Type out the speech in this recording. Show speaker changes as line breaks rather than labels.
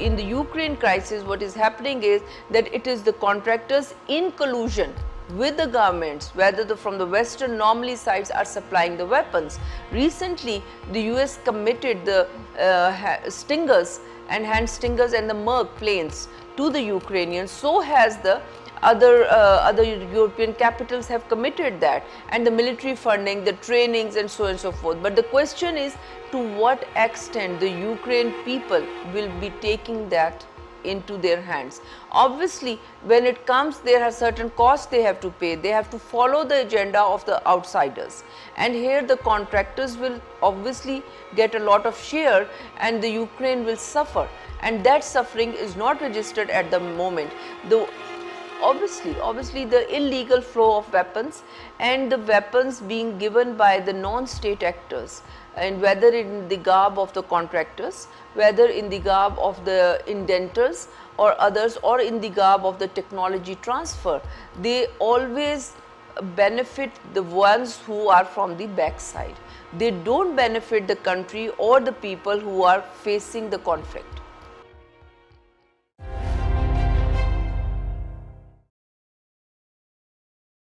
in the Ukraine crisis, what is happening is that it is the contractors in collusion with the governments, whether from the Western normally sides are supplying the weapons. Recently, the US committed the Stingers and hand Stingers and the Merc planes to the Ukrainians. So has the other European capitals have committed that, and the military funding, the trainings and so on and so forth. But the question is, to what extent the Ukraine people will be taking that into their hands. Obviously, when it comes, there are certain costs they have to pay. They have to follow the agenda of the outsiders, and here the contractors will obviously get a lot of share, and the Ukraine will suffer, and that suffering is not registered at the moment. Though obviously the illegal flow of weapons and the weapons being given by the non-state actors, and whether in the garb of the contractors, whether in the garb of the indenters or others, or in the garb of the technology transfer, they always benefit the ones who are from the backside. They don't benefit the country or the people who are facing the conflict.